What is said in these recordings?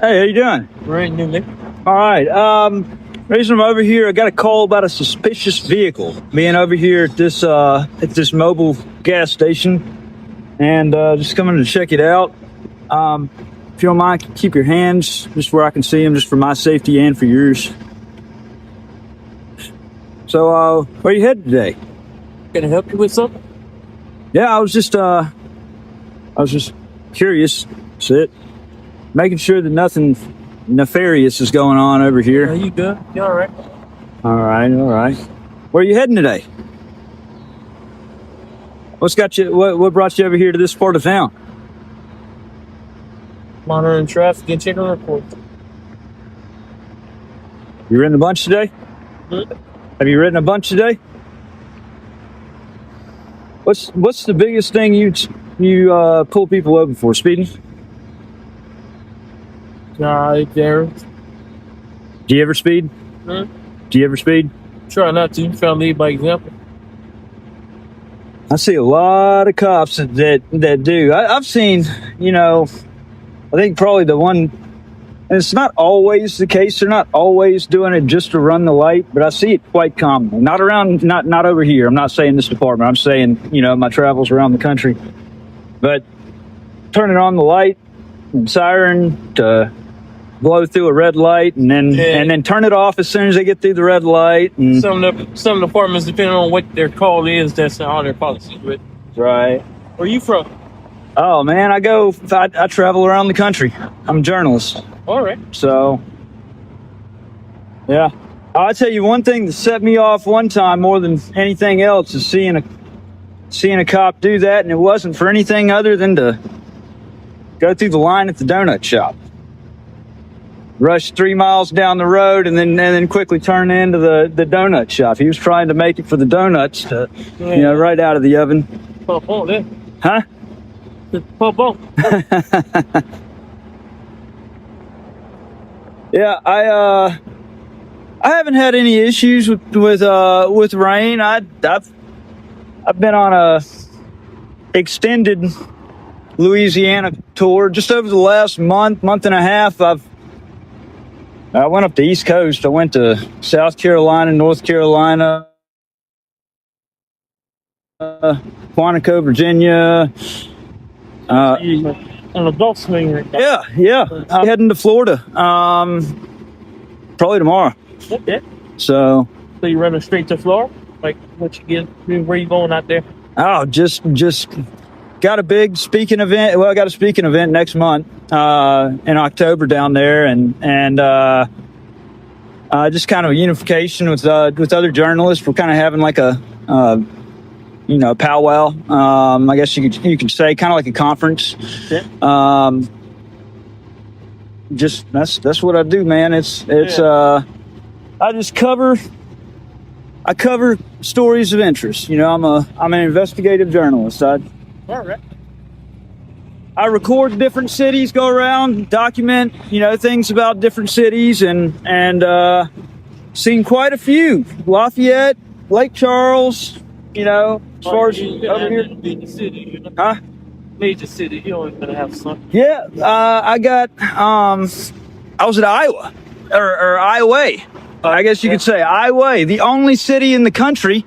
Hey, how you doing? Right, Nick. All right. Reason I'm over here, I got a call about a suspicious vehicle being over here at this mobile gas station, and just coming to check it out. If you don't mind, keep your hands just where I can see them, just for my safety and for yours. So, where you headed today? Can I help you with something? Yeah, I was just curious. That's it. Making sure that nothing nefarious is going on over here. Are you good? You all right? All right. Where are you heading today? What's got you? What brought you over here to this part of town? Monitoring traffic and checking reports. You ridden a bunch today? Have you ridden a bunch today? What's the biggest thing you pull people over for? Speeding? There. Do you ever speed? Hmm? Do you ever speed? Try not to. Try to lead by example. I see a lot of cops that do. I've seen, I think probably the one, and it's not always the case. They're not always doing it just to run the light, but I see it quite commonly. Not over here. I'm not saying this department. I'm saying, my travels around the country. But turning on the light, and siren to blow through a red light, and then turn it off as soon as they get through the red light. And Some departments, depending on what their call is, that's all their policies with. right. Where you from? Oh man, I travel around the country. I'm a journalist. All right. So, yeah. I'll tell you one thing that set me off one time more than anything else is seeing a cop do that, and it wasn't for anything other than to go through the line at the donut shop. Rush 3 miles down the road and then quickly turn into the donut shop. He was trying to make it for the donuts to, right out of the oven. Pop on then. Huh? Pop on. Yeah, I haven't had any issues with rain. I've been on a extended Louisiana tour just over the last month and a half. I went up the East Coast. I went to South Carolina, North Carolina, Quantico, Virginia. On a golf swing. Yeah. I'm heading to Florida. Probably tomorrow. Okay. So you running straight to Florida? Like what you get? Where you going out there? Oh, just got a big speaking event. Well, I got a speaking event next month in October down there, and just kind of a unification with other journalists. We're kind of having like a powwow. I guess you could say kind of like a conference. Yeah. Just that's what I do, man. I just cover stories of interest. I'm an investigative journalist. All right. I record different cities, go around, document, things about different cities, and seen quite a few. Lafayette, Lake Charles, as far as over here. Major city, Huh? Major city. You always gonna have some. Yeah, I was at Iowa, or Iowa. I guess you could say Iowa, the only city in the country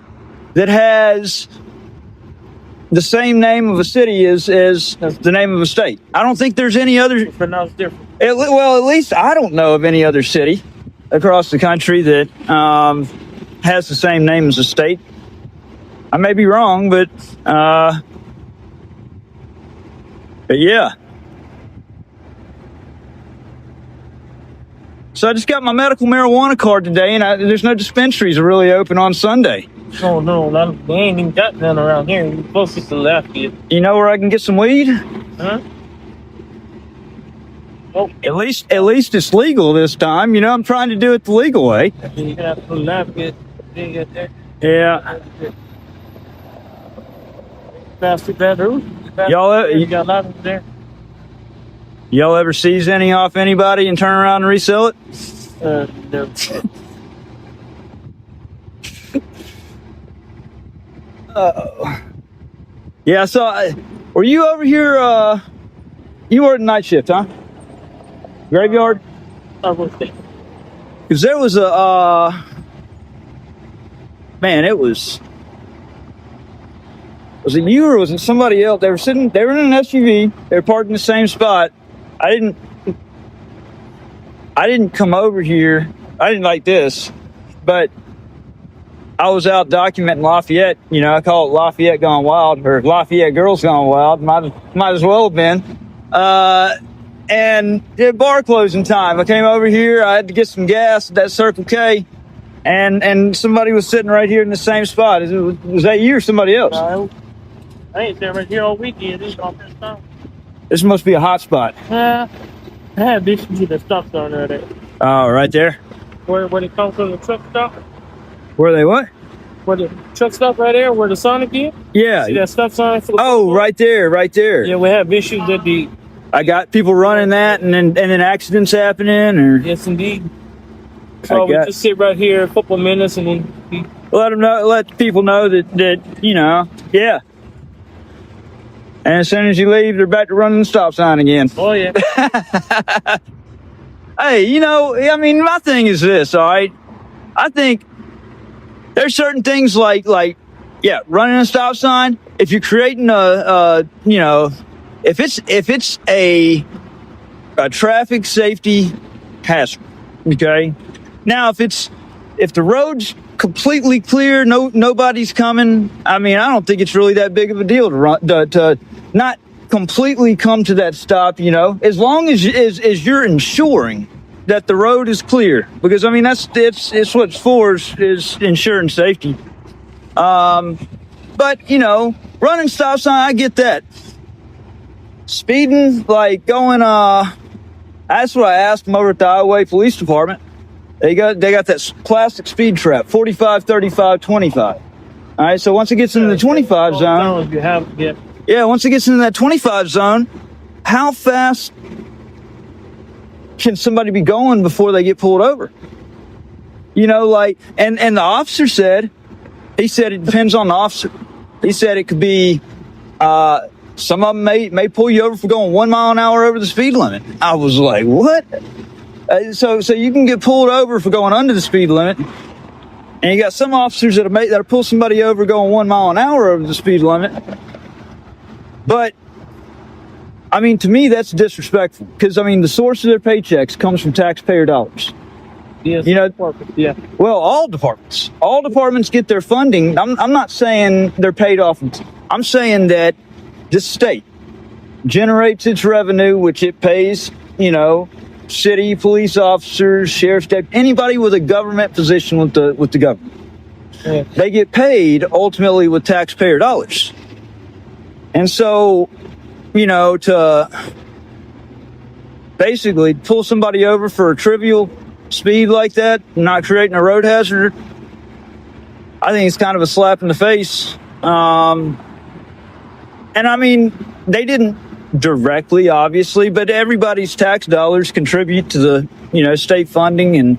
that has the same name of a city as the name of a state. I don't think there's any other. Pronounced different. Well, at least I don't know of any other city across the country that has the same name as a state. I may be wrong, but yeah. So I just got my medical marijuana card today, and there's no dispensaries are really open on Sunday. Oh no, we ain't even got none around here. We're closest to Lafayette. You know where I can get some weed? Huh? Oh, At least it's legal this time. You know, I'm trying to do it the legal way. you got to laugh it. Then get there. Yeah. Faster, better. Y'all, You got a lot of there. y'all ever seize any off anybody and turn around and resell it? No. Yeah. So, were you over here? You were at night shift, huh? Graveyard. I will think. Because there was a man. It was it you or was it somebody else? They were in an SUV. They were parked in the same spot. I didn't come over here. I didn't like this, but I was out documenting Lafayette. You know, I call it Lafayette Gone Wild, or Lafayette Girls Gone Wild. Might as well have been. And bar closing time. I came over here. I had to get some gas at that Circle K, and somebody was sitting right here in the same spot. Was that you or somebody else? I ain't there right here all weekend. This is all first time. This must be a hot spot. I had this to the stop sign right there. Oh, right there. Where it comes from the truck stop? Where they what? Where the truck stop right there, where the Sonic is? Yeah. See that stop sign? For the Oh, right there. Yeah, we have issues at the. I got people running that, and then accidents happening, or Yes, indeed. So we just sit right here a couple of minutes and then let people know that you know, yeah. And as soon as you leave, they're back to running the stop sign again. Oh yeah. Hey, you know, I mean, my thing is this. All right, I think there's certain things like yeah, running a stop sign. If you're creating you know, if it's a traffic safety hazard, okay. Now, if the road's completely clear, nobody's coming. I mean, I don't think it's really that big of a deal to not completely come to that stop. You know, as long as you're ensuring that the road is clear, because I mean it's what it's for is ensuring safety. But you know, running stop sign, I get that. Speeding, like going, that's what I asked them over at the Iowa Police Department. They got that plastic speed trap, 45, 35, 25. All right, so once it gets into the 25 zone, yeah, once it gets into that 25 zone, how fast can somebody be going before they get pulled over? You know, like, and the officer said, he said it depends on the officer. He said it could be, some of them may pull you over for going 1 mile an hour over the speed limit. I was like, what? So you can get pulled over for going under the speed limit, and you got some officers that'll pull somebody over going 1 mile an hour over the speed limit. But I mean, to me, that's disrespectful, because I mean, the source of their paychecks comes from taxpayer dollars. Yes, you know, yeah. Well, all departments get their funding. I'm not saying they're paid off. I'm saying that this state generates its revenue, which it pays, you know, city police officers, sheriff's deputy, anybody with a government position with the government. Yeah. They get paid ultimately with taxpayer dollars. And so, you know, to basically pull somebody over for a trivial speed like that, not creating a road hazard, I think it's kind of a slap in the face. And I mean, they didn't directly, obviously, but everybody's tax dollars contribute to the, you know, state funding and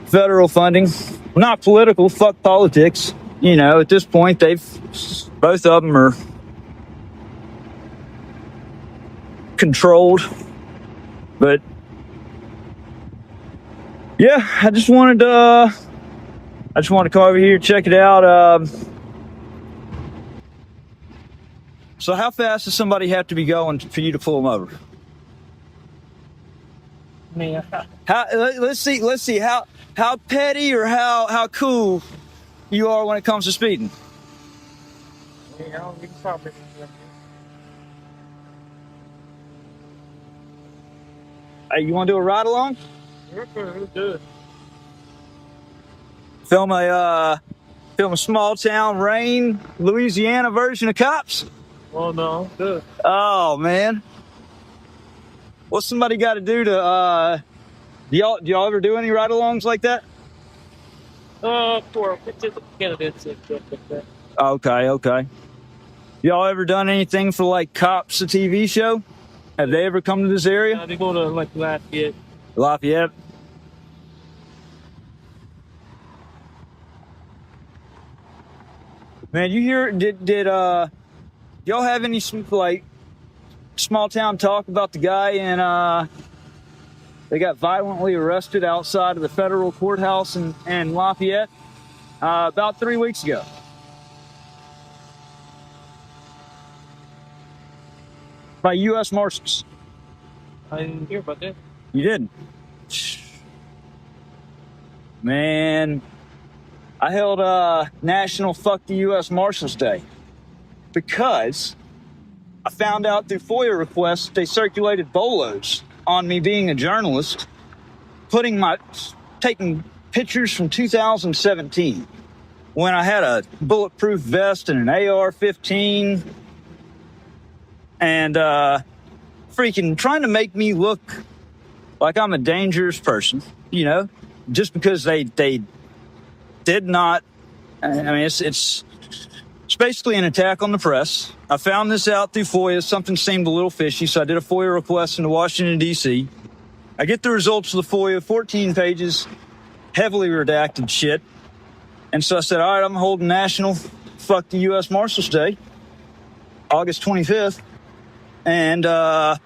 federal funding. Not political, fuck politics. You know, at this point, both of them are controlled. But yeah, I just wanted to come over here, check it out. So how fast does somebody have to be going for you to pull them over? Yeah. Let's see how petty or how cool you are when it comes to speeding. Yeah, Hey, you want to do a ride along? Good. Film a small town rain Louisiana version of Cops. Oh no, good. Oh man. What's somebody got to do to? Do y'all ever do any ride-alongs like that? For candidates and stuff like that. Okay. Y'all ever done anything for like Cops, a TV show? Have they ever come to this area? They go to like Lafayette. Lafayette. Man, you hear? Did y'all have any like small town talk about the guy in they got violently arrested outside of the federal courthouse in Lafayette about 3 weeks ago? By U.S. Marshals. I didn't hear about that. You didn't? Man, I held National Fuck the U.S. Marshals Day because I found out through FOIA requests they circulated bolos on me being a journalist, taking pictures from 2017 when I had a bulletproof vest and an AR-15 and freaking trying to make me look like I'm a dangerous person, you know, just because they did not. I mean, it's basically an attack on the press. I found this out through FOIA. Something seemed a little fishy, so I did a FOIA request into Washington, D.C. I get the results of the FOIA, 14 pages, heavily redacted shit. And so I said, all right, I'm holding National Fuck the U.S. Marshals Day, August 25th. And I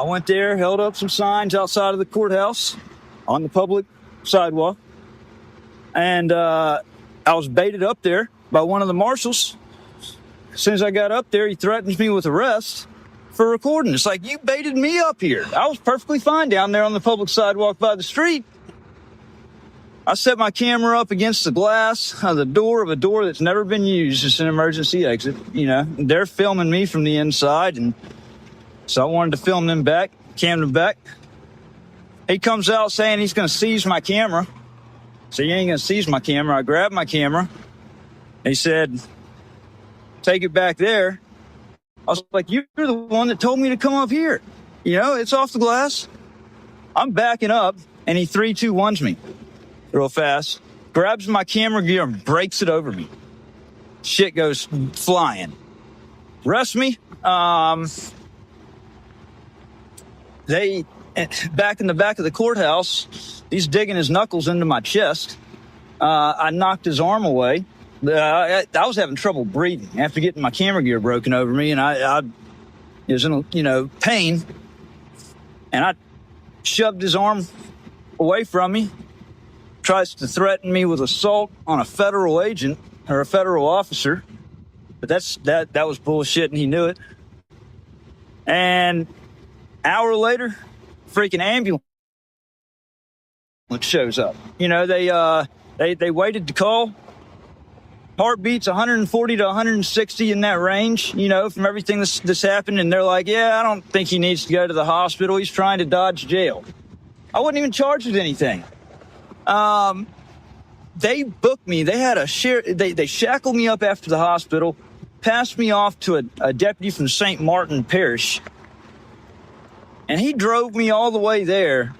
went there, held up some signs outside of the courthouse on the public sidewalk. And I was baited up there by one of the marshals. As soon as I got up there, he threatens me with arrest for recording. It's like, you baited me up here. I was perfectly fine down there on the public sidewalk by the street. I set my camera up against the glass of the door of a door that's never been used. It's an emergency exit, you know. They're filming me from the inside, and so I wanted to film them back, cam them back. He comes out saying he's going to seize my camera. So you ain't going to seize my camera. I grabbed my camera. He said, take it back there. I was like, you're the one that told me to come up here. You know, it's off the glass. I'm backing up, and he 3-2-1s me real fast, grabs my camera gear and breaks it over me. Shit goes flying. Arrest me. They, back in the back of the courthouse, he's digging his knuckles into my chest. I knocked his arm away. I was having trouble breathing after getting my camera gear broken over me, and I was in, pain. And I shoved his arm away from me. Tries to threaten me with assault on a federal agent or a federal officer, but that was bullshit, and he knew it. And hour later, freaking ambulance shows up. You know, they waited to call. Heartbeats 140 to 160 in that range, you know, from everything that's happened. And they're like, yeah, I don't think he needs to go to the hospital. He's trying to dodge jail. I wasn't even charged with anything. They booked me. They had they shackled me up after the hospital, passed me off to a deputy from St. Martin Parish. And he drove me all the way there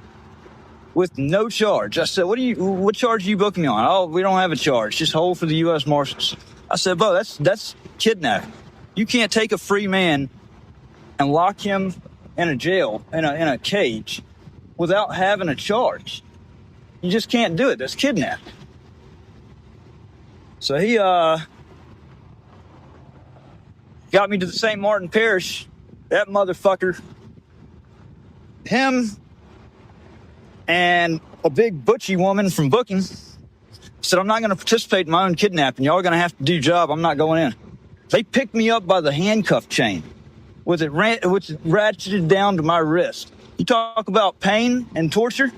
with no charge. I said, what charge are you booking me on? Oh, we don't have a charge. Just hold for the U.S. Marshals. I said, bro, that's kidnapping. You can't take a free man and lock him in a jail, in a cage, without having a charge. You just can't do it. That's kidnapping. So he got me to the St. Martin Parish. That motherfucker, him and a big butchy woman from booking said, I'm not going to participate in my own kidnapping. Y'all are going to have to do your job. I'm not going in. They picked me up by the handcuff chain with it ratcheted down to my wrist. You talk about pain and torture?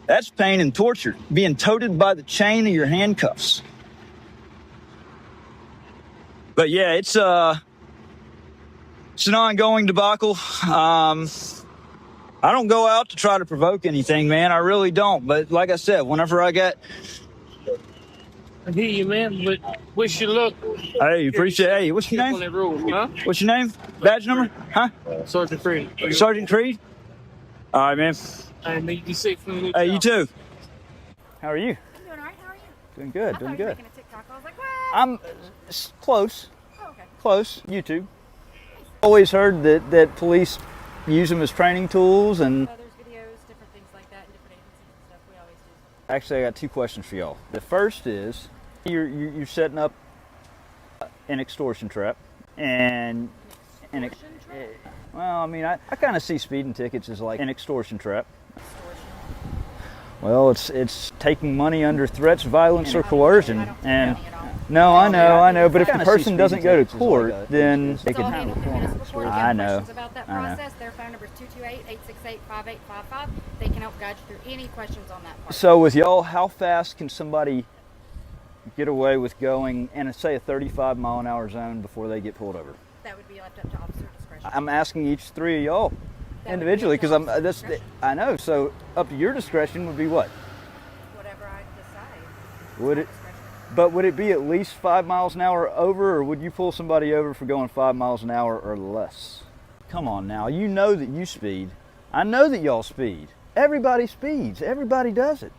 That's pain and torture, being toted by the chain of your handcuffs. But yeah, it's an ongoing debacle. I don't go out to try to provoke anything, man. I really don't. But like I said, whenever I get... I hear you, man, but wish you luck. Hey, appreciate it. Hey, what's your name? Huh? What's your name? Badge number? Huh? Sergeant Creed. Sergeant Creed? All right, man. And may you be safe from the Hey, you too. How are you? I'm doing all right. How are you? Doing good. I Doing thought you were good. making a TikTok. I was like, what? I'm close. Oh, okay. Close. YouTube. Always heard that police use them as training tools, and There's videos, different things like that in different agencies and stuff. We always do. actually, I got two questions for y'all. The first is you're setting up an extortion trap, and Extortion trap? well, I mean, I kind of see speeding tickets as like an extortion trap. Extortion. Well, it's taking money under threats, violence, or coercion, I don't see and money at all. no, I know. But if the kinda person see doesn't go to speeding tickets as court, like a- then they It's can all have handled through municipal court. If you I have know. questions about that process, their phone number is 228-868-5855. They can help guide you through any questions on that part. So with y'all, how fast can somebody get away with going in, say, a 35-mile-an-hour zone before they get pulled over? That would be left up to officer discretion. I'm asking each three of y'all That would be individually up to because officer that's discretion. I know. So up to your discretion would be what? Whatever I decide. Would My it? discretion. But would it be at least 5 miles an hour over, or would you pull somebody over for going 5 miles an hour or less? Come on now, you know that you speed. I know that y'all speed. Everybody speeds. Everybody does it.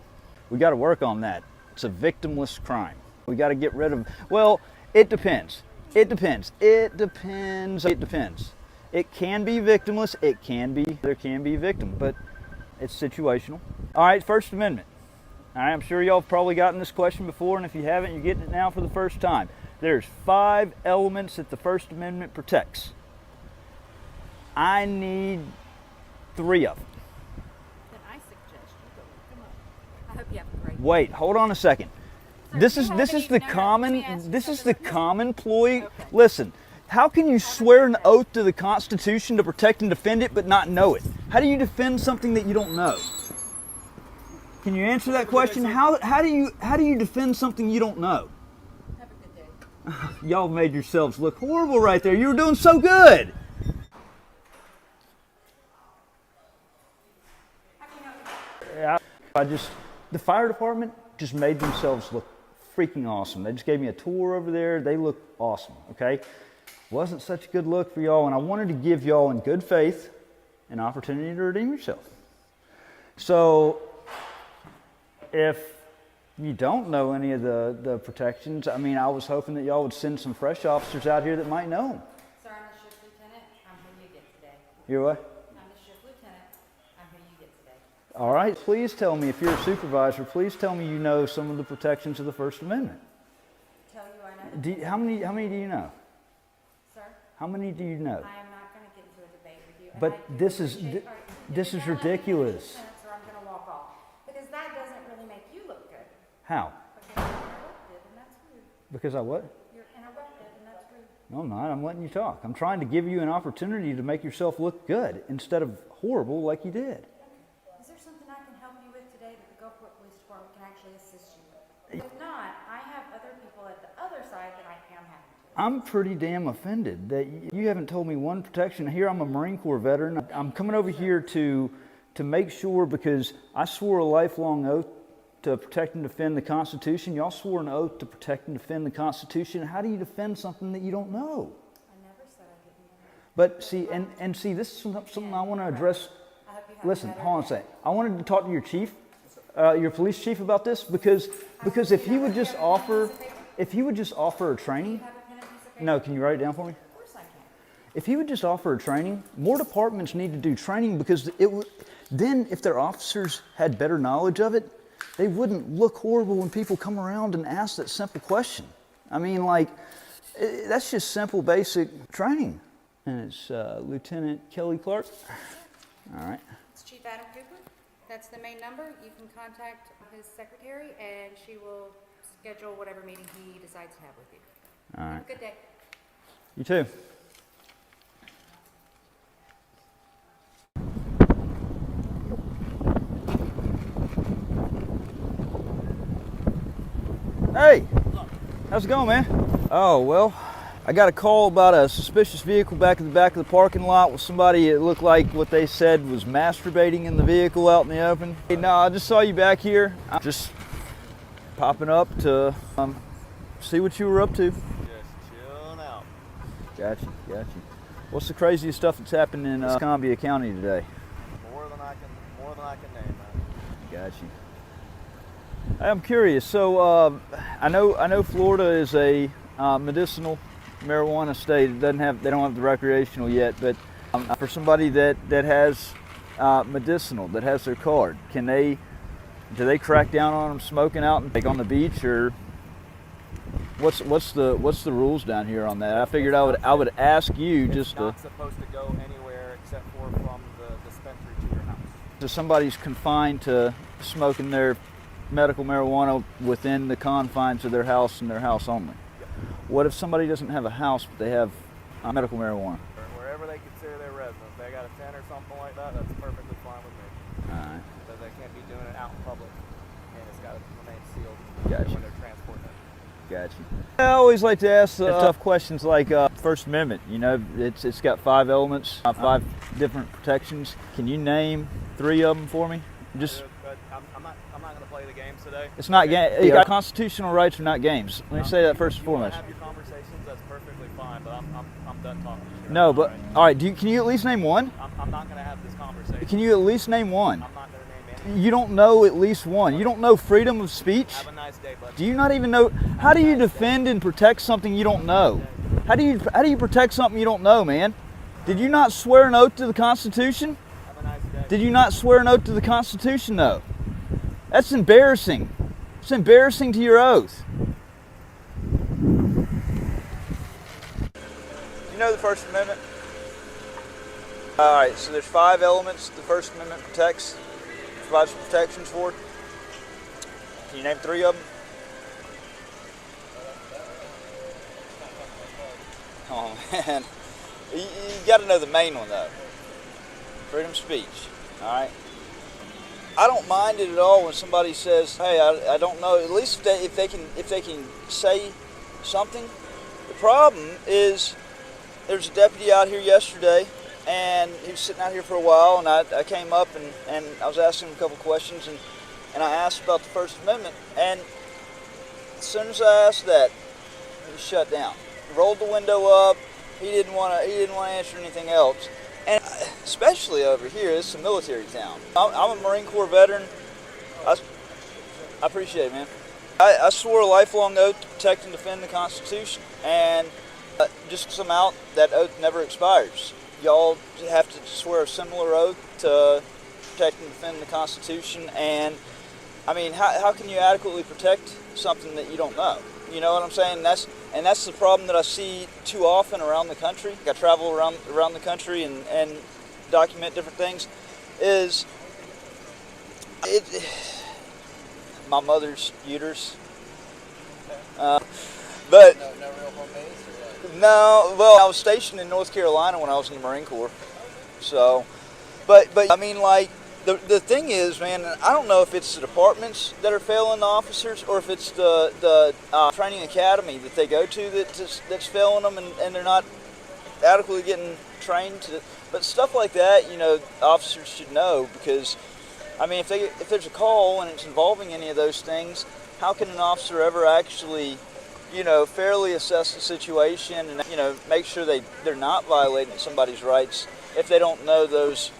We got to work on that. It's a victimless crime. We got to get rid of. Well, it depends. It depends. It depends. It depends. It can be victimless. It can be. There can be victim, but it's situational. All right, First Amendment. All right, I'm sure y'all have probably gotten this question before, and if you haven't, you're getting it now for the first time. There's 5 elements that the First Amendment protects. I need 3 of them. Then I suggest you go look them up. I hope you have a great Wait, hold on a second. Sir, This do you is have this any- is the no, no, common let me ask you this is the something. common ploy. Okay. Listen, how can you swear an oath to the Constitution to protect and defend it but not know it? How do you defend something that you don't know? Can you answer that question? How do you defend something you don't know? Have a good day. Y'all made yourselves look horrible right there. You were doing so good. Yeah, the fire department just made themselves look freaking awesome. They just gave me a tour over there. They look awesome, okay? Wasn't such a good look for y'all, and I wanted to give y'all in good faith an opportunity to redeem yourself. So if you don't know any of the protections, I mean, I was hoping that y'all would send some fresh officers out here that might know them. Sir, I'm the shift lieutenant. I'm who you get today. You're what? I'm the shift lieutenant. I'm who you get today. All right, please tell me, if you're a supervisor, please tell me you know some of the protections of the First Amendment. Tell you I know. How many do you know? Sir, How many do you know? I am not going to get into a debate with you. and But I do this is appreciate- all right, this you is gotta let me finish ridiculous. this sentence or I'm going to walk off. Because that doesn't really make you look good. How? Because you're interrupted and that's rude. Because I what? You're interrupted and that's rude. No, I'm not. I'm letting you talk. I'm trying to give you an opportunity to make yourself look good instead of horrible like you did. Is there something I can help you with today that the Gulfport Police Department can actually assist you with? If not, I have other people at the other side that I am happy to. I'm pretty damn offended that you haven't told me one protection. Here, I'm a Marine Corps veteran. I'm coming over here to make sure, because I swore a lifelong oath to protect and defend the Constitution. Y'all swore an oath to protect and defend the Constitution. How do you defend something that you don't know? I never said I didn't know. But see, and see, this is something I want to address. I hope you have Listen, a better hold on a day. second. I wanted to talk to your chief, your police chief, about this because if he would just offer a training. Have a pen and piece of paper? No, can you write it down for me? Of course I can. If he would just offer a training, more departments need to do training because then if their officers had better knowledge of it, they wouldn't look horrible when people come around and ask that simple question. I mean, like, that's just simple, basic training. And it's Lieutenant Kelly Clark. All right. It's Chief Adam Cooper. That's the main number. You can contact his secretary and she will schedule whatever meeting he decides to have with you. All right. Have a good day. You too. Hey, how's it going, man? Oh, well, I got a call about a suspicious vehicle back in the back of the parking lot with somebody that looked like what they said was masturbating in the vehicle out in the open. Hey, no, I just saw you back here. I'm just popping up to see what you were up to. Just chilling out. Gotcha. What's the craziest stuff that's happened in Escambia County today? More than I can name, man. Got you. I'm curious. So I know Florida is a medicinal marijuana state. It doesn't have, they don't have the recreational yet, but for somebody that has medicinal, that has their card, do they crack down on them smoking out and like on the beach, or what's the rules down here on that? I figured I would ask you just to. It's not supposed to go anywhere except for from the dispensary to your house. If somebody's confined to smoking their medical marijuana within the confines of their house and their house only. Yep. What if somebody doesn't have a house but they have medical marijuana? Wherever they consider their residence, they got a tent or something like that, that's perfectly fine with me. Alright. Because they can't be doing it out in public, and it's got to remain sealed Gotcha. when they're transporting it. Gotcha. I always like to ask tough questions like First Amendment. You know, it's got 5 elements, 5 different protections. Can you name 3 of them for me? Just. I'm not going to play the games today. It's not game. Constitutional rights are not games. Let me say that first and foremost. Have your conversations, that's perfectly fine, but I'm done talking to you. No, but all right. Can you at least name one? I'm not going to have this conversation. Can you at least name one? I'm not going to name any. You don't know at least one. You don't know freedom of speech. Have a nice day, buddy. Do you not even know? How do you defend and protect something you don't know? How do you protect something you don't know, man? Did you not swear an oath to the Constitution? Have a nice day. Did you not swear an oath to the Constitution, though? That's embarrassing. It's embarrassing to your oath. You know the First Amendment? All right, so there's 5 elements the First Amendment provides protections for. Can you name 3 of them? Oh man, you got to know the main one though. Freedom of speech. All right. I don't mind it at all when somebody says, "Hey, I don't know." At least if they can say something. The problem is there's a deputy out here yesterday, and he was sitting out here for a while, and I came up and I was asking him a couple questions, and I asked about the First Amendment, and as soon as I asked that, he was shut down. He rolled the window up. He didn't want to answer anything else. And especially over here, it's a military town. I'm a Marine Corps veteran. I appreciate it, man. I swore a lifelong oath to protect and defend the Constitution. And just because I'm out, that oath never expires. Y'all have to swear a similar oath to protect and defend the Constitution. And, I mean, how can you adequately protect something that you don't know? You know what I'm saying? That's the problem that I see too often around the country. I travel around the country and document different things. My mother's uterus. But No real home base? no, well, I was stationed in North Carolina when I was in the Marine Corps. So, but I mean, like, the thing is, man, I don't know if it's the departments that are failing the officers or if it's the training academy that they go to that's failing them and they're not adequately getting trained. But stuff like that, you know, officers should know because, I mean, if there's a call and it's involving any of those things, how can an officer ever actually, you know, fairly assess the situation and, you know, make sure they're not violating somebody's rights if they don't know those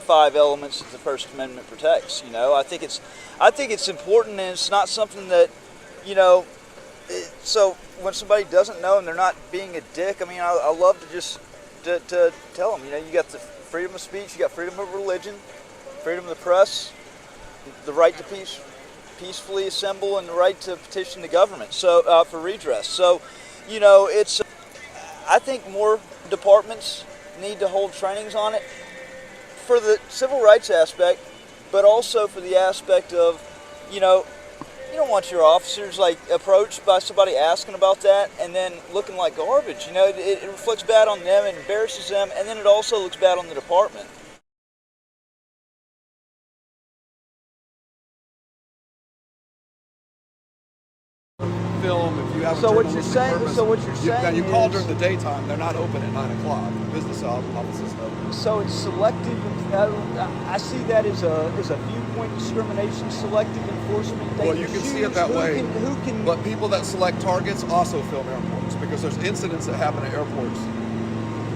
5 elements that the First Amendment protects? You know, I think it's important, and it's not something that, you know. So when somebody doesn't know and they're not being a dick, I mean, I love to just to tell them, you know, you got the freedom of speech, you got freedom of religion, freedom of the press, the right to peacefully assemble, and the right to petition the government for redress. So, you know, I think more departments need to hold trainings on it for the civil rights aspect, but also for the aspect of, you know, you don't want your officers like approached by somebody asking about that and then looking like garbage. You know, it reflects bad on them, it embarrasses them, and then it also looks bad on the department. Film if you have So a what you're journalistic saying- purpose. so what you're saying you call is- during the daytime. They're not open at 9 o'clock. Business offices open. So it's selective. I see that as a viewpoint discrimination, selective enforcement. They Well, you can see it that way. Who can? But people that select targets also film airports because there's incidents that happen at airports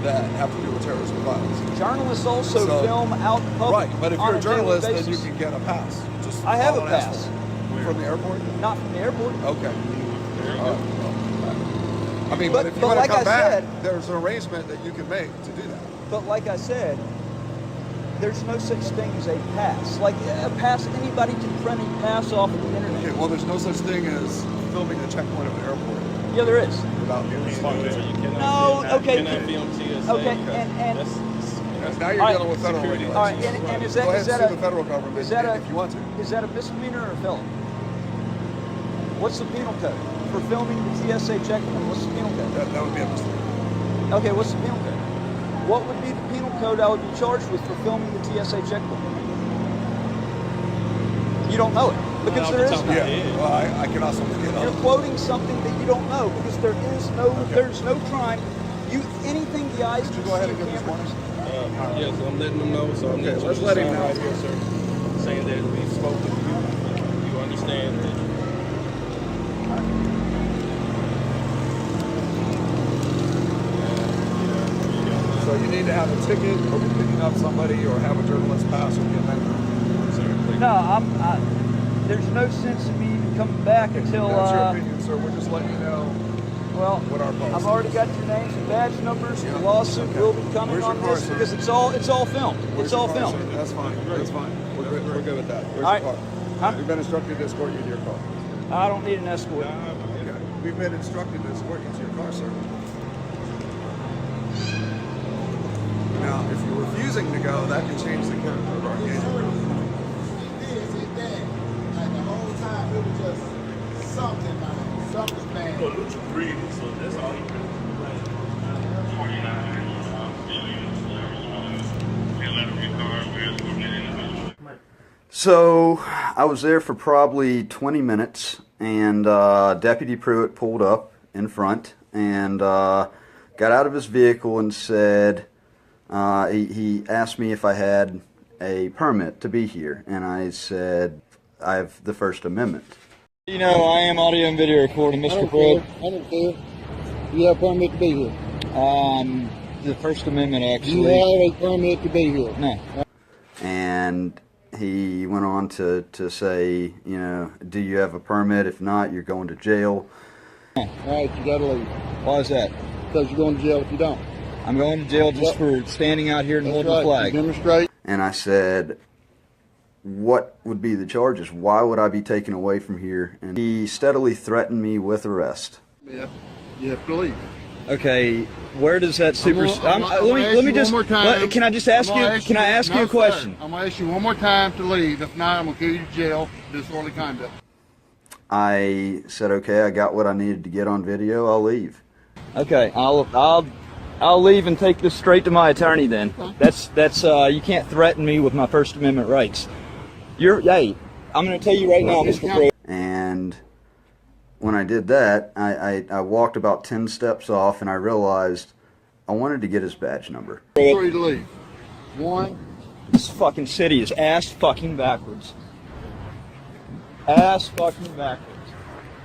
that have to do with terrorism and violence. Journalists also film out in public. Right, but if you're a journalist, then you can get a pass. Just I have a follow an pass. asshole. From the airport? Not from the airport. Okay. I mean, but if you but want like to come I back, said, there's an arrangement that you can make to do that. But like I said, there's no such thing as a pass. Like a pass, anybody can print a pass off of the internet. Okay, well, there's no such thing as filming a checkpoint of an airport. Yeah, there is. Without being No, okay. Okay, and Because now you're dealing with federal regulations. all right, and is that Go ahead is and that sue the federal government if you want to. Is that a misdemeanor or a felony? What's the penal code for filming the TSA checkpoint? What's the penal code? That would be a mistake. Okay, what's the penal code? What would be the penal code I would be charged with for filming the TSA checkpoint? You don't know it because there is no. Yeah, well, I can also look it up. You're quoting something that you don't know because there is no, there's no crime. Anything the eyes can see. Go ahead and give this one. Yes, I'm letting them know. So Okay, let's let him know. Right here, sir. Saying that we spoke with you. You understand that. So you need to have a ticket, or be picking up somebody, or have a journalist pass, or be a member. No, there's no sense in me even coming back until. That's your opinion, sir. We're just letting you know. Well, what our policy I've already got your names and badge numbers. The lawsuit will be coming on this because it's all filmed. It's all filmed. That's fine. That's fine. We're good with that. Where's All your car? We've been instructed to escort you to your car. I don't need an escort. Okay. We've been instructed to escort you to your car, sir. Now, if you're refusing to go, that can change the character of our engagement. Like the whole time, it was just something bad. Well, Lucha breathing, so that's all he can do. So I was there for probably 20 minutes, and Deputy Pruitt pulled up in front and got out of his vehicle and said, he asked me if I had a permit to be here, and I said, I have the First Amendment. You know, I am audio and video recording, Mr. Pruitt. I don't care. You have a permit to be here. The First Amendment, actually. You have a permit to be here. No. And he went on to say, you know, do you have a permit? If not, you're going to jail. All right, you got to leave. Why is that? Because you're going to jail if you don't. I'm going to jail just for standing out here and That's holding right. the flag. You demonstrate. And I said, what would be the charges? Why would I be taken away from here? And he steadily threatened me with arrest. Yeah, you have to leave. Okay, where does that let me just. Can I just ask you? Can I ask you a question? I'm gonna ask you one more time to leave. If not, I'm gonna kill you to jail. Disorderly conduct. I said, okay, I got what I needed to get on video. I'll leave. Okay, I'll leave and take this straight to my attorney then. That's you can't threaten me with my First Amendment rights. Hey, I'm going to tell you right now, Mr. Pruitt. And when I did that, I walked about 10 steps off, and I realized I wanted to get his badge number. 3 to leave. 1. This fucking city is ass fucking backwards. Ass fucking backwards.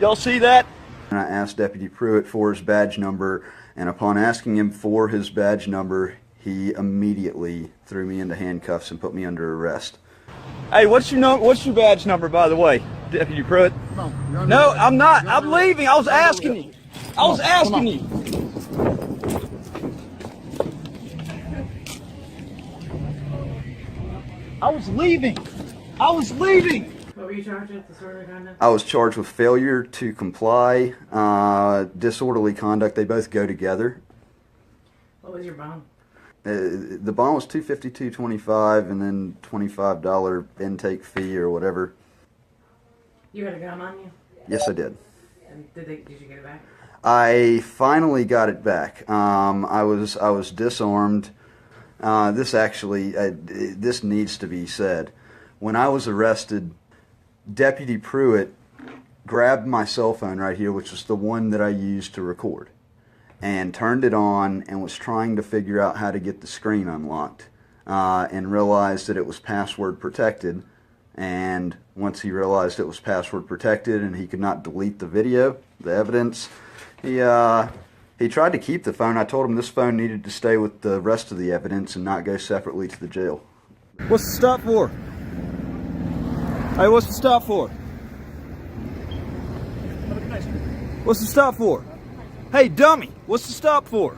Y'all see that? And I asked Deputy Pruitt for his badge number, and upon asking him for his badge number, he immediately threw me into handcuffs and put me under arrest. Hey, what's your badge number, by the way, Deputy Pruitt? No, I'm not. I'm leaving. I was asking you. I was asking you. I was leaving. I was leaving. What were you charged with? Disorderly conduct? I was charged with failure to comply, disorderly conduct. They both go together. What was your bond? The bond was $252.25, and then $25 intake fee or whatever. You had a gun on you? Yes, I did. And did you get it back? I finally got it back. I was disarmed. This needs to be said. When I was arrested, Deputy Pruitt grabbed my cell phone right here, which was the one that I used to record, and turned it on and was trying to figure out how to get the screen unlocked, and realized that it was password protected. And once he realized it was password protected and he could not delete the video, the evidence, he He tried to keep the phone. I told him this phone needed to stay with the rest of the evidence and not go separately to the jail. What's the stop for? Hey, what's the stop for? What's the stop for? Hey, dummy, what's the stop for?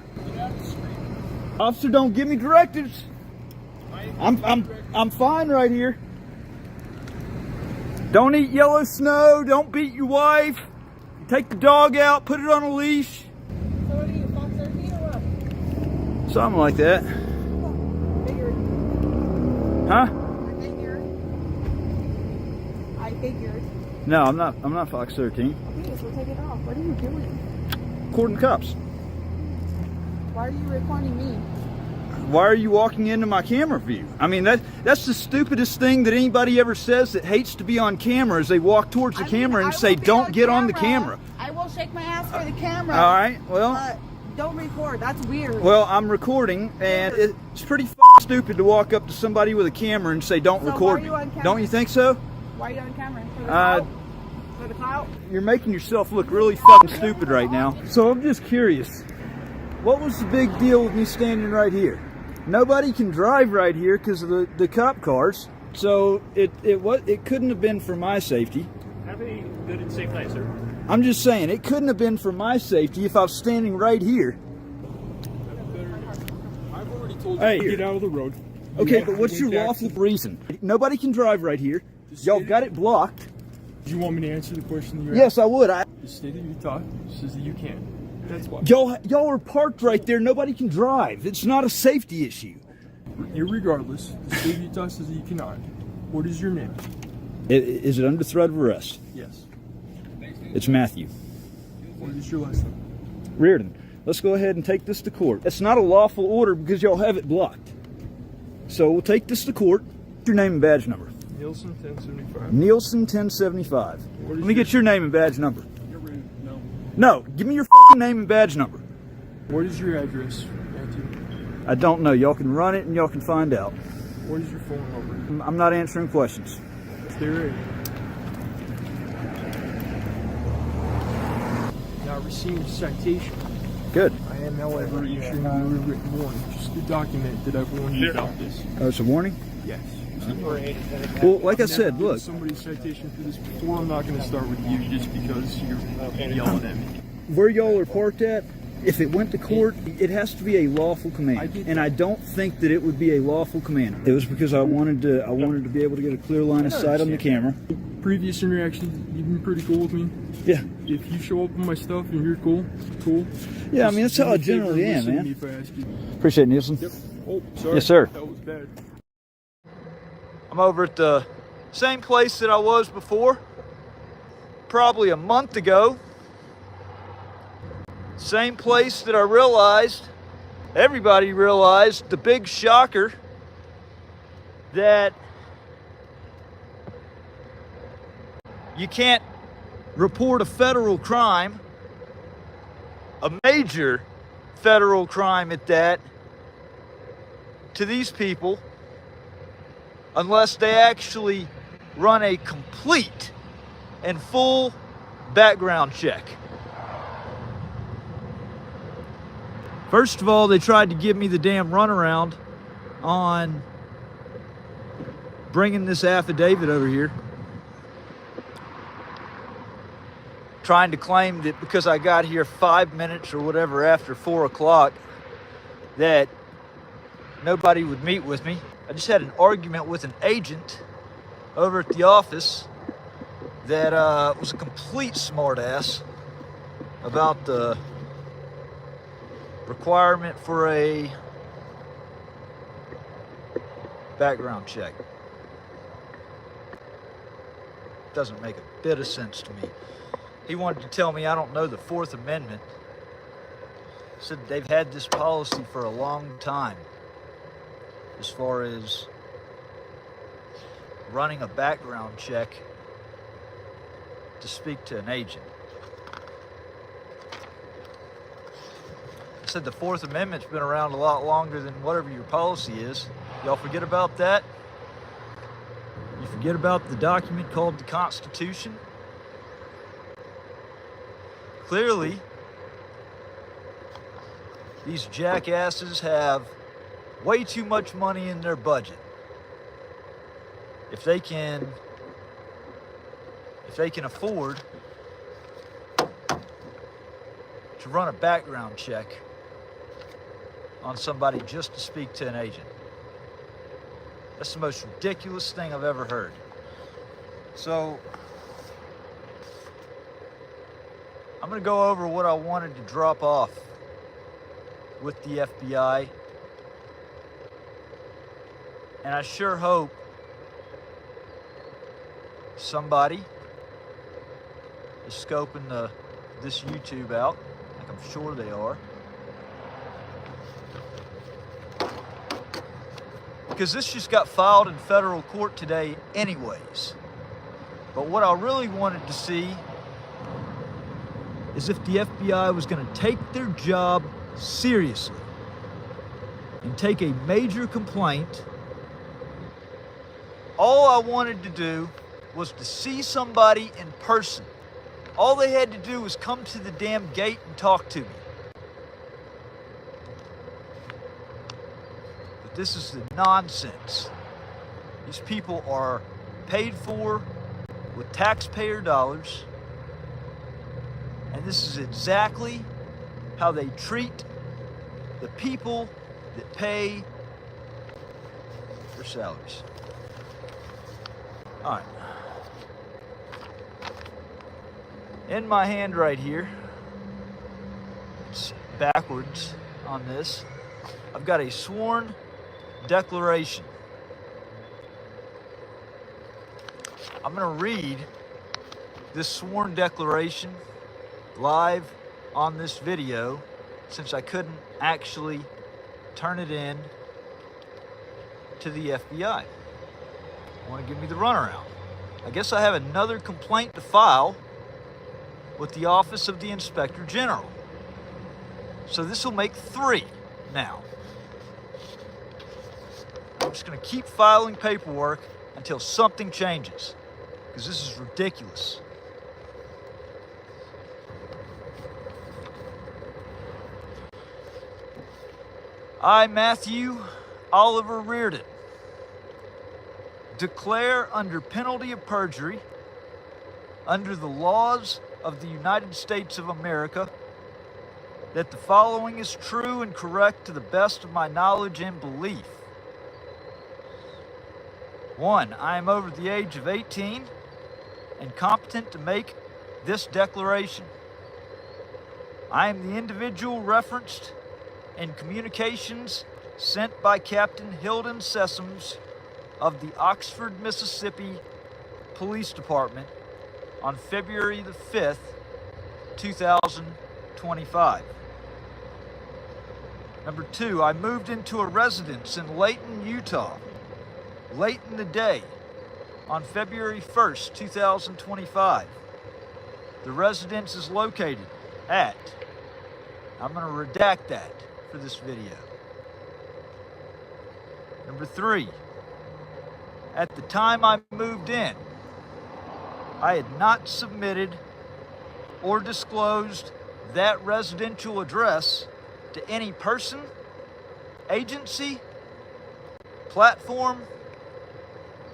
Officer, don't give me directives. I'm fine right here. Don't eat yellow snow. Don't beat your wife. Take the dog out. Put it on a leash. So what are you, Fox 13 or what? Something like that. Figured. Huh? I figured. No, I'm not Fox 13. Okay, so take it off. What are you doing? Recording cops. Why are you recording me? Why are you walking into my camera view? I mean, that's the stupidest thing that anybody ever says that hates to be on camera is they walk towards the camera and say, don't get on the camera. I will shake my ass for the camera. All right, well. Don't record. That's weird. Well, I'm recording, and it's pretty stupid to walk up to somebody with a camera and say, don't record me. Don't you think so? Why are you on camera? For the clout? For the clout? You're making yourself look really fucking stupid right now. So I'm just curious. What was the big deal with me standing right here? Nobody can drive right here because of the cop cars. So it couldn't have been for my safety. Have a good and safe night, sir. I'm just saying, it couldn't have been for my safety if I was standing right here. I've already told you to get out of the road. Okay, but what's your lawful reason? Nobody can drive right here. Y'all got it blocked. Do you want me to answer the question you're Yes, I would. The state of Utah says that you can. That's why. Y'all are parked right there. Nobody can drive. It's not a safety issue. Irregardless, the state of Utah says that you cannot. What is your name? Is it under threat of arrest? Yes. It's Matthew. What is your last name? Reardon. Let's go ahead and take this to court. It's not a lawful order because y'all have it blocked. So we'll take this to court. Your name and badge number. Nielsen 1075. Nielsen 1075. Let me get your name and badge number. No. No, give me your fucking name and badge number. What is your address, Matthew? I don't know. Y'all can run it and y'all can find out. What is your phone number? I'm not answering questions. Stay ready. Now received citation. Good. I am, however, issuing you a written warning, just to document that I've warned you about this. Oh, it's a warning? Yes. Well, like I said, look. Somebody's citation for this before. I'm not going to start with you just because you're yelling at me. Where y'all are parked at, if it went to court, it has to be a lawful command, and I don't think that it would be a lawful command. It was because I wanted to be able to get a clear line of sight on the camera. Previous interactions, you've been pretty cool with me. Yeah. If you show up with my stuff and you're cool. Yeah, I mean that's how I generally am, man. If I ask you. Appreciate it, Nielsen. Yep. Oh, sorry. Yes, sir. That was bad. I'm over at the same place that I was before, probably a month ago. Same place that I realized, everybody realized, the big shocker that you can't report a federal crime, a major federal crime at that, to these people unless they actually run a complete and full background check. First of all, they tried to give me the damn runaround on bringing this affidavit over here. Trying to claim that because I got here 5 minutes or whatever after 4 o'clock that nobody would meet with me. I just had an argument with an agent over at the office that was a complete smartass about the requirement for a background check. Doesn't make a bit of sense to me. He wanted to tell me I don't know the Fourth Amendment. Said they've had this policy for a long time as far as running a background check to speak to an agent. I said the Fourth Amendment's been around a lot longer than whatever your policy is. Y'all forget about that? You forget about the document called the Constitution? Clearly, These jackasses have way too much money in their budget. If they can afford to run a background check on somebody just to speak to an agent. That's the most ridiculous thing I've ever heard. So, I'm going to go over what I wanted to drop off with the FBI. And I sure hope somebody is scoping this YouTube out, like I'm sure they are. Because this just got filed in federal court today anyways. But what I really wanted to see is if the FBI was going to take their job seriously and take a major complaint. All I wanted to do was to see somebody in person. All they had to do was come to the damn gate and talk to me. But this is the nonsense. These people are paid for with taxpayer dollars, and this is exactly how they treat the people that pay their salaries. All right. In my hand right here, it's backwards on this, I've got a sworn declaration. I'm going to read this sworn declaration live on this video since I couldn't actually turn it in to the FBI. Want to give me the runaround. I guess I have another complaint to file with the Office of the Inspector General. So this will make 3 now. I'm just going to keep filing paperwork until something changes, because this is ridiculous. I, Matthew Oliver Reardon, declare under penalty of perjury, under the laws of the United States of America, that the following is true and correct to the best of my knowledge and belief. 1, I am over the age of 18 and competent to make this declaration. I am the individual referenced in communications sent by Captain Hilden Sessoms of the Oxford, Mississippi Police Department on February the 5th, 2025. Number 2, I moved into a residence in Layton, Utah, late in the day on February 1st, 2025. The residence is located at, I'm going to redact that for this video. Number 3, at the time I moved in, I had not submitted or disclosed that residential address to any person, agency, platform,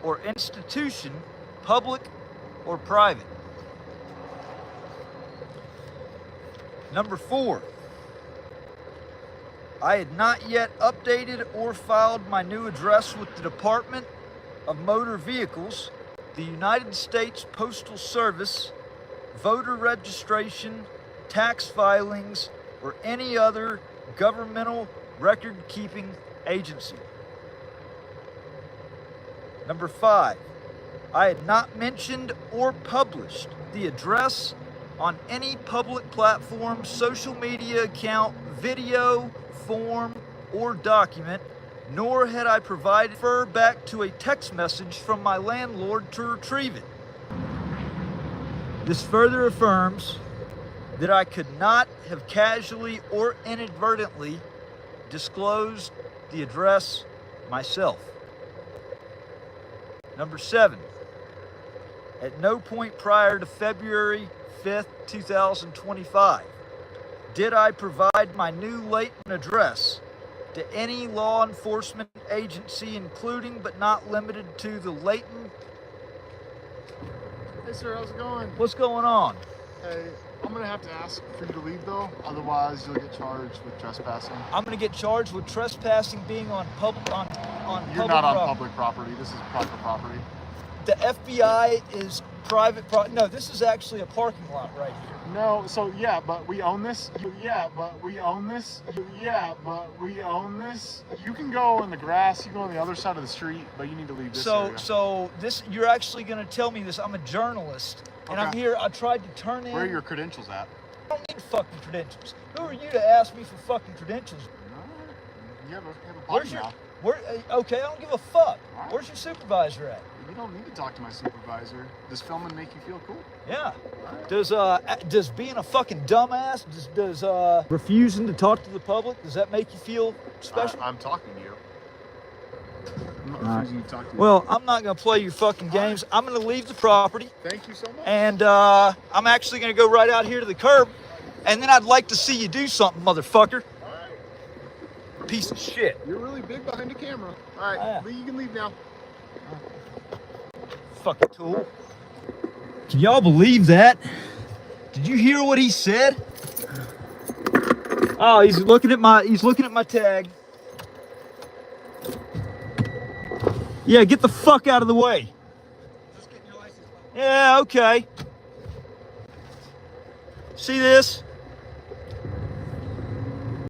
or institution, public or private. Number 4, I had not yet updated or filed my new address with the Department of Motor Vehicles, the United States Postal Service, voter registration, tax filings, or any other governmental record-keeping agency. Number 5, I had not mentioned or published the address on any public platform, social media account, video, form, or document, nor had I provided refer back to a text message from my landlord to retrieve it. This further affirms that I could not have casually or inadvertently disclosed the address myself. Number 7, at no point prior to February 5th, 2025, Did I provide my new Layton address to any law enforcement agency, including but not limited to the Layton? Hey sir, how's it going? What's going on? Hey, I'm gonna have to ask for you to leave though, otherwise you'll get charged with trespassing. I'm going to get charged with trespassing, being on public You're not on public property. This is private property. The FBI is private property. No, this is actually a parking lot right here. No, so yeah, but we own this. Yeah, but we own this. Yeah, but we own this. You can go in the grass. You can go on the other side of the street, but you need to leave this area. So this, you're actually going to tell me this. I'm a journalist, and I'm here. I tried to turn in. Where are your credentials at? I don't need fucking credentials. Who are you to ask me for fucking credentials? You have a body now. Okay, I don't give a fuck. Right. Where's your supervisor at? You don't need to talk to my supervisor. Does filming make you feel cool? Yeah. Right. Does being a fucking dumbass, does refusing to talk to the public, does that make you feel special? I'm talking to you. I'm not refusing to talk to you. Well, I'm not going to play your fucking games. I'm going to leave the property. Thank you so much. And I'm actually going to go right out here to the curb, and then I'd like to see you do something, motherfucker. All right. Piece of shit. You're really big behind the camera. All right, Yeah. you can leave now. Fucking tool. Can y'all believe that? Did you hear what he said? Oh, he's looking at my tag. Yeah, get the fuck out of the way. Just getting your license. Yeah, okay. See this?